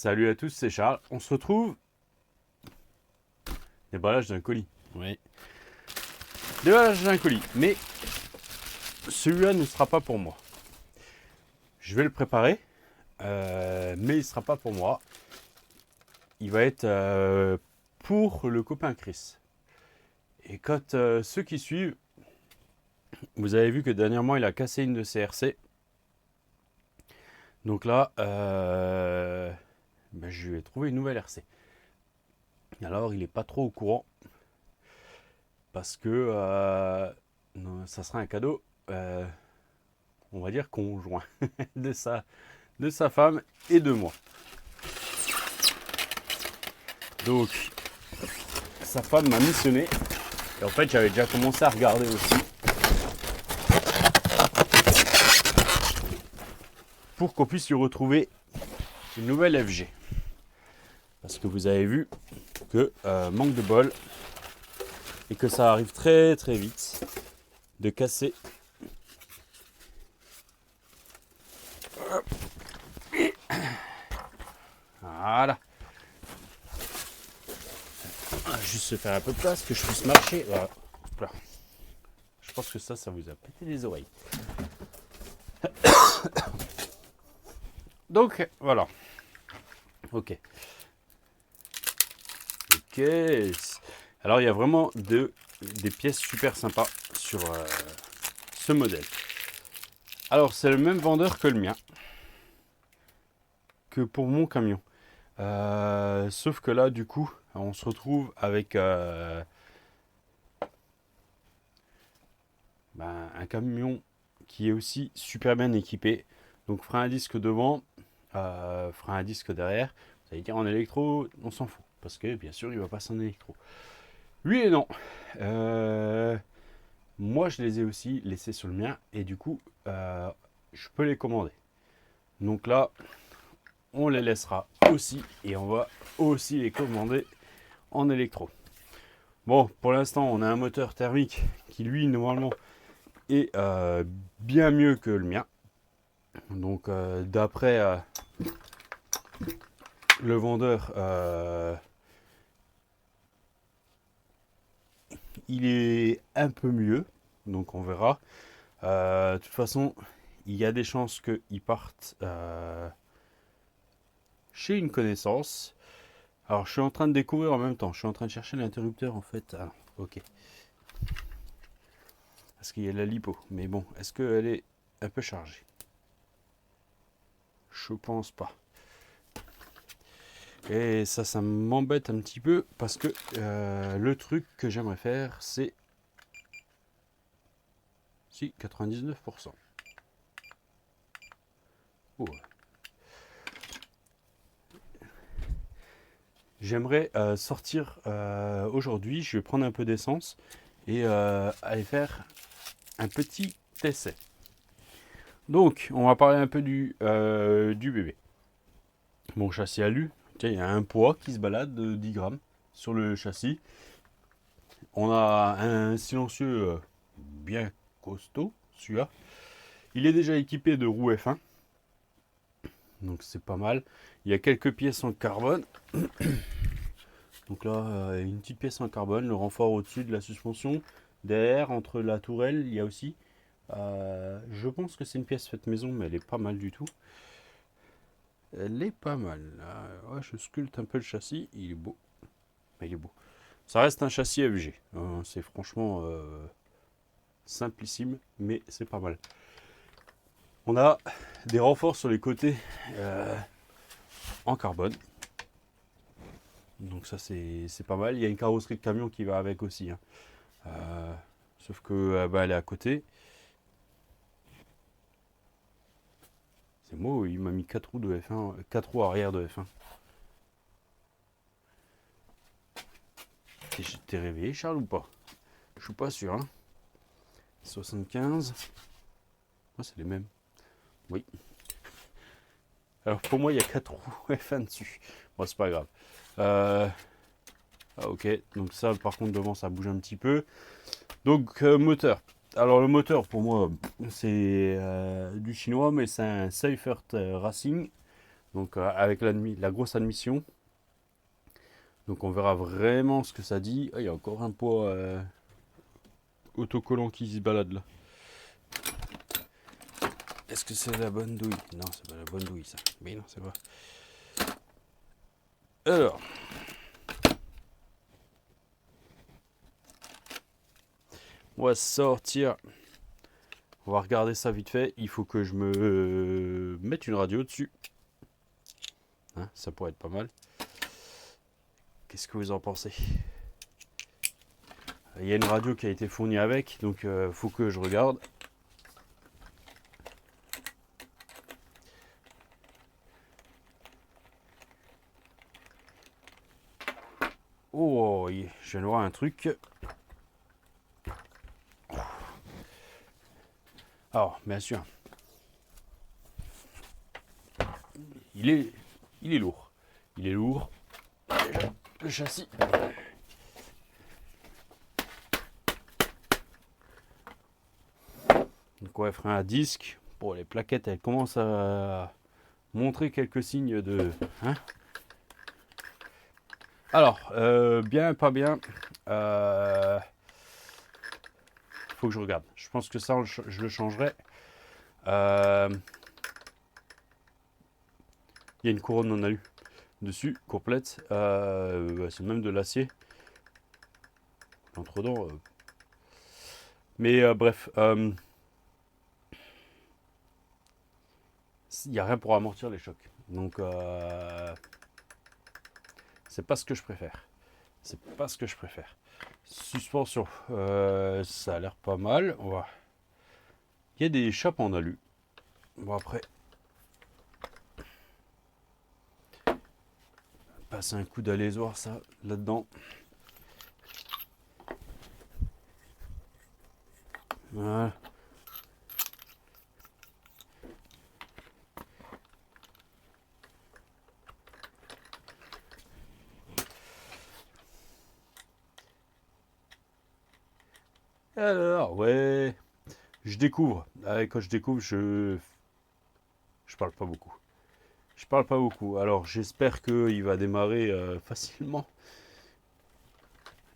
Salut à tous, c'est Charles. On se retrouve. Déballage d'un colis. Oui. Déballage d'un colis. Mais celui-là ne sera pas pour moi. Je vais le préparer. Mais il ne sera pas pour moi. Il va être pour le copain Chris. Et quand ceux qui suivent, vous avez vu que dernièrement il a cassé une de ses RC. Donc là, je vais trouver une nouvelle RC. Alors il n'est pas trop au courant. Parce que non, ça sera un cadeau, on va dire conjoint, de sa femme et de moi. Donc, sa femme m'a missionné. Et en fait, j'avais déjà commencé à regarder aussi. Pour qu'on puisse lui retrouver une nouvelle FG. Parce que vous avez vu que manque de bol. Et que ça arrive très très vite de casser. Voilà. Juste se faire un peu de place, que je puisse marcher. Voilà. Je pense que ça vous a pété les oreilles. Donc, voilà. Ok. Alors, il y a vraiment des pièces super sympas sur ce modèle. Alors, c'est le même vendeur que le mien. Que pour mon camion. Sauf que là, du coup, on se retrouve avec un camion qui est aussi super bien équipé. Donc frein à disque devant, frein à disque derrière. Vous allez dire en électro, on s'en fout. Parce que bien sûr, il va passer en électro. Oui et non. Moi, je les ai aussi laissés sur le mien. Et du coup, je peux les commander. Donc là, on les laissera aussi. Et on va aussi les commander en électro. Bon, pour l'instant, on a un moteur thermique qui, lui, normalement, est bien mieux que le mien. Donc, d'après le vendeur, il est un peu mieux. Donc, on verra. De toute façon, il y a des chances qu'il parte chez une connaissance. Alors, je suis en train de découvrir en même temps. Je suis en train de chercher l'interrupteur, en fait. Ah, ok. Parce qu'il y a la lipo. Mais bon, est-ce qu'elle est un peu chargée? Je pense pas. Et ça m'embête un petit peu parce que le truc que j'aimerais faire, c'est... Si, 99%. Oh. J'aimerais sortir aujourd'hui, je vais prendre un peu d'essence et aller faire un petit essai. Donc, on va parler un peu du bébé. Mon châssis alu, tiens, il y a un poids qui se balade de 10 grammes sur le châssis. On a un silencieux bien costaud, celui-là. Il est déjà équipé de roues F1. Donc c'est pas mal. Il y a quelques pièces en carbone. Donc là, une petite pièce en carbone, le renfort au-dessus de la suspension. Derrière, entre la tourelle, il y a aussi. Je pense que c'est une pièce faite maison, mais elle est pas mal du tout. Elle est pas mal. Ouais, je sculpte un peu le châssis. Il est beau. Il est beau. Ça reste un châssis FG. C'est franchement simplissime, mais c'est pas mal. On a des renforts sur les côtés en carbone. Donc ça c'est pas mal. Il y a une carrosserie de camion qui va avec aussi. Hein. Sauf que elle est à côté. C'est moi, il m'a mis 4 roues de F1, 4 roues arrière de F1. T'es réveillé Charles ou pas? Je suis pas sûr. Hein. 75. Oh, c'est les mêmes. Oui. Alors pour moi il y a 4 roues F1 dessus. Bon c'est pas grave. Ok, donc ça par contre devant ça bouge un petit peu. Donc moteur. Alors le moteur pour moi c'est du chinois mais c'est un Seifert Racing. Donc avec la grosse admission. Donc on verra vraiment ce que ça dit. Ah, il y a encore un poids autocollant qui se balade là. Est-ce que c'est la bonne douille? Non, c'est pas la bonne douille ça. Mais non, c'est pas. Alors. On va sortir. On va regarder ça vite fait. Il faut que je me mette une radio dessus. Hein, ça pourrait être pas mal. Qu'est-ce que vous en pensez? Il y a une radio qui a été fournie avec, donc faut que je regarde. Oh, je viens de voir un truc. Alors, bien sûr, il est lourd. Il est lourd. Déjà, le châssis. Donc ouais, frein à disque. Bon, les plaquettes, elles commencent à montrer quelques signes de... Hein. Alors, bien, pas bien. Faut que je regarde. Je pense que ça, je le changerai. Il y a une couronne en alu dessus, complète. C'est même de l'acier. Entre-dents. Mais bref. Il n'y a rien pour amortir les chocs. Donc, c'est pas ce que je préfère. C'est pas ce que je préfère. Suspension. Ça a l'air pas mal. On va... Il y a des chapes en alu. Bon, après. Passer un coup d'alésoir, ça, là-dedans. Voilà. Alors, ouais. Je découvre. Quand je découvre, je parle pas beaucoup. Je parle pas beaucoup. Alors, j'espère qu'il va démarrer facilement.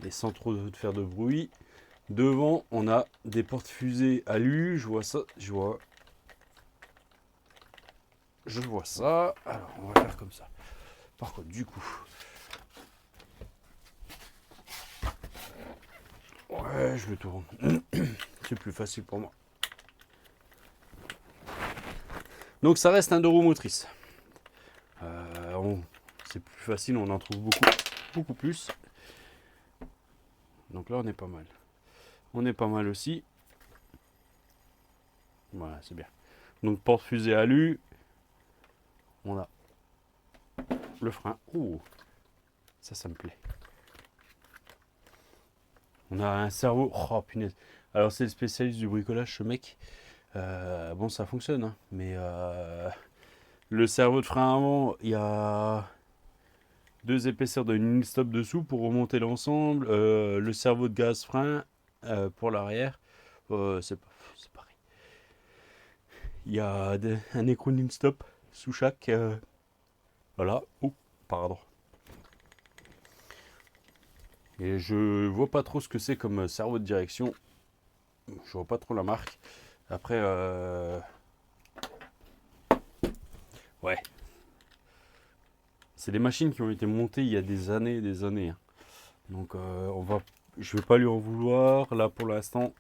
Et sans trop faire de bruit. Devant, on a des portes-fusées alu. Je vois ça. Je vois ça. Alors, on va faire comme ça. Par contre, du coup... Ouais, je le tourne. C'est plus facile pour moi. Donc ça reste un deux roues motrices. C'est plus facile, on en trouve beaucoup plus. Donc là, on est pas mal. On est pas mal aussi. Voilà, c'est bien. Donc porte-fusée alu. On a le frein. Ouh, ça me plaît. On a un cerveau. Oh punaise. Alors c'est le spécialiste du bricolage, ce mec. Bon, ça fonctionne, hein, mais le cerveau de frein avant, il y a deux épaisseurs de ligne stop dessous pour remonter l'ensemble. Le cerveau de gaz frein pour l'arrière, c'est pareil. Il y a un écrou de ligne stop sous chaque. Voilà. Oh, pardon. Et je vois pas trop ce que c'est comme cerveau de direction. Je vois pas trop la marque. Après, ouais. C'est des machines qui ont été montées il y a des années et des années. Hein. Donc, je vais pas lui en vouloir là pour l'instant.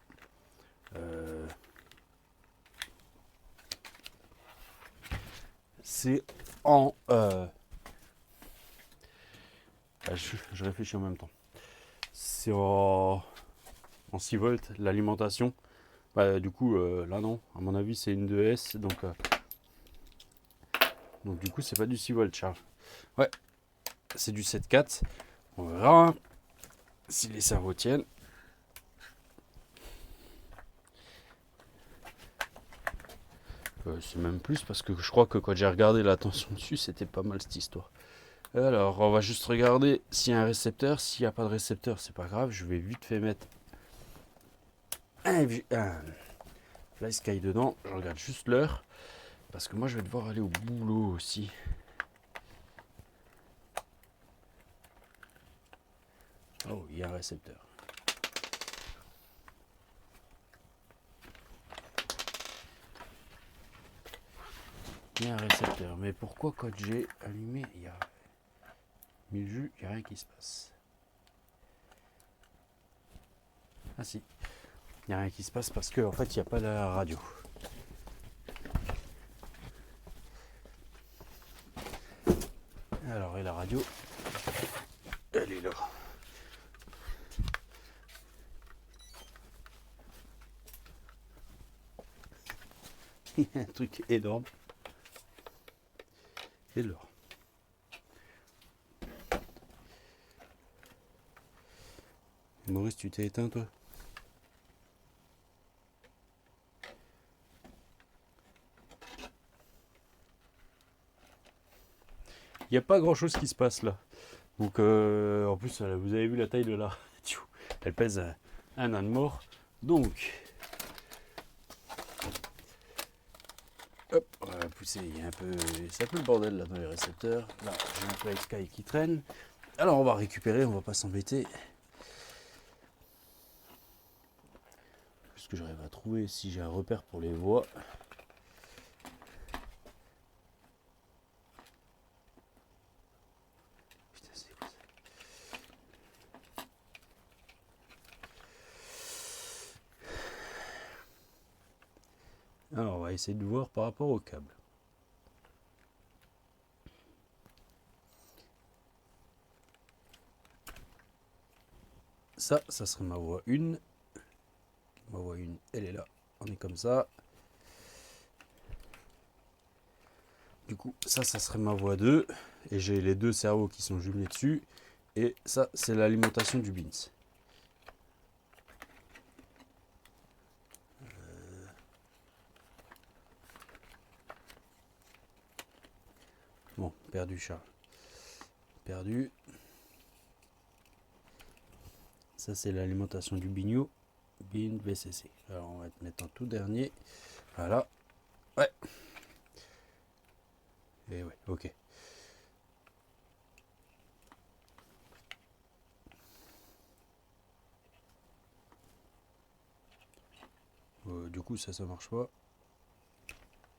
C'est en. Je réfléchis en même temps. C'est en 6 volts l'alimentation. Bah, du coup, là non. À mon avis, c'est une 2S. Donc du coup, c'est pas du 6 volts, Charles. Ouais, c'est du 7,4. On verra si les cerveaux tiennent. C'est même plus parce que je crois que quand j'ai regardé la tension dessus, c'était pas mal cette histoire. Alors, on va juste regarder s'il y a un récepteur. S'il n'y a pas de récepteur, c'est pas grave. Je vais vite fait mettre un Fly Sky dedans. Je regarde juste l'heure parce que moi, je vais devoir aller au boulot aussi. Oh, il y a un récepteur. Il y a un récepteur. Mais pourquoi quand j'ai allumé, il y a mis le jus, il n'y a rien qui se passe. Ah si, il n'y a rien qui se passe parce qu'en fait, il n'y a pas la radio. Alors, et la radio, elle est là. Il y a un truc énorme. Et l'or. Maurice, tu t'es éteint toi? Il n'y a pas grand chose qui se passe là. Donc en plus vous avez vu la taille de la radio. Elle pèse un âne mort. Donc hop, on va pousser. Il y a un peu. C'est un peu le bordel là dans les récepteurs. Là j'ai un Play Sky qui traîne. Alors on va récupérer, on va pas s'embêter. Puisque j'arrive à trouver si j'ai un repère pour les voix. Putain, c'est quoi ça? Alors on va essayer de voir par rapport au câble. Ça serait ma voix 1. Ma voix 1, elle est là. On est comme ça. Du coup, ça serait ma voix 2. Et j'ai les deux cerveaux qui sont jumelés dessus. Et ça, c'est l'alimentation du BINS. Bon, perdu Charles. Perdu. Ça, c'est l'alimentation du bignou. BIN VCC. Alors, on va te mettre en tout dernier. Voilà. Ouais. Et ouais, ok. Du coup, ça marche pas.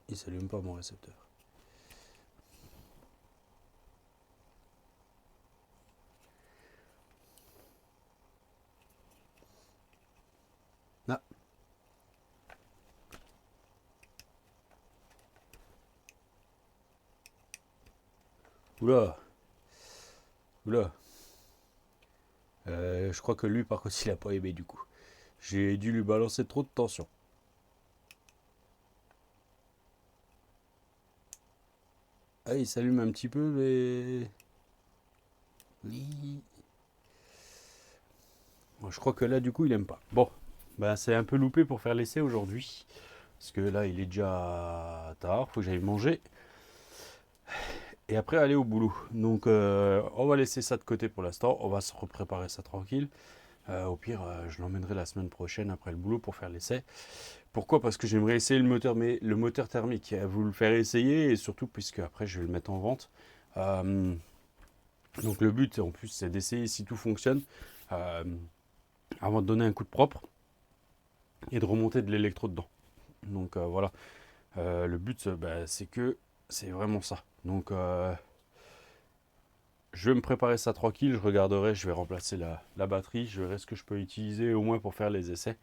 Il s'allume pas mon récepteur. Ah. Oula. Oula. Je crois que lui, par contre, il a pas aimé du coup. J'ai dû lui balancer trop de tension. Ah, il s'allume un petit peu, mais... Bon, je crois que là, du coup, il aime pas. Bon, ben, c'est un peu loupé pour faire l'essai aujourd'hui. Parce que là, il est déjà tard, faut que j'aille manger. Et après, aller au boulot. Donc, on va laisser ça de côté pour l'instant. On va se repréparer ça tranquille. Au pire, je l'emmènerai la semaine prochaine après le boulot pour faire l'essai. Pourquoi? Parce que j'aimerais essayer le moteur, mais le moteur thermique. Vous le faire essayer et surtout puisque après je vais le mettre en vente. Donc le but en plus c'est d'essayer si tout fonctionne avant de donner un coup de propre et de remonter de l'électro dedans. Donc voilà. Le but c'est que c'est vraiment ça. Donc je vais me préparer ça tranquille, je regarderai, je vais remplacer la batterie, je verrai ce que je peux utiliser au moins pour faire les essais.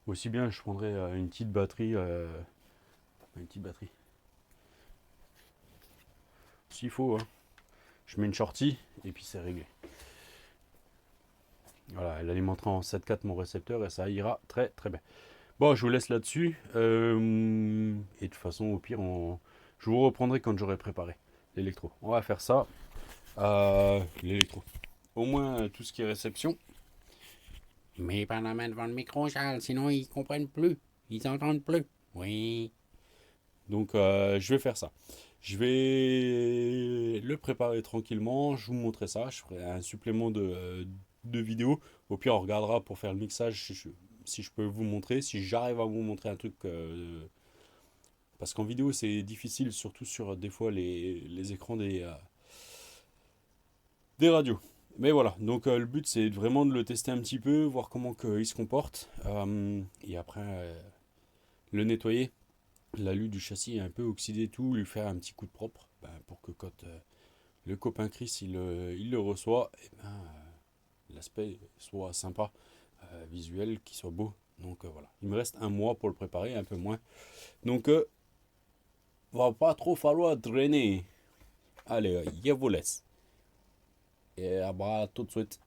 Aussi bien je prendrai une petite batterie. S'il faut, hein. Je mets une shorty et puis c'est réglé. Voilà, elle alimentera en 7.4 mon récepteur et ça ira très très bien. Bon, je vous laisse là-dessus. Et de toute façon, au pire, je vous reprendrai quand j'aurai préparé l'électro. On va faire ça. L'électro. Au moins tout ce qui est réception. Mais pas la main devant le micro, Charles, sinon ils comprennent plus. Ils entendent plus. Oui. Donc je vais faire ça. Je vais le préparer tranquillement. Je vous montrerai ça. Je ferai un supplément de vidéo. Au pire, on regardera pour faire le mixage si je peux vous montrer. Si j'arrive à vous montrer un truc. Parce qu'en vidéo, c'est difficile, surtout sur des fois les écrans des radios. Mais voilà, donc le but c'est vraiment de le tester un petit peu, voir comment il se comporte, et après le nettoyer. L'alu du châssis est un peu oxydé, tout, lui faire un petit coup de propre, pour que quand le copain Chris il le reçoit, et l'aspect soit sympa, visuel, qu'il soit beau. Donc voilà, il me reste un mois pour le préparer, un peu moins. Donc va pas trop falloir traîner. Allez, je vous laisse. Et à tout de suite.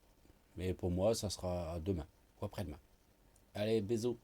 Mais pour moi, ça sera demain ou après-demain. Allez, bisous.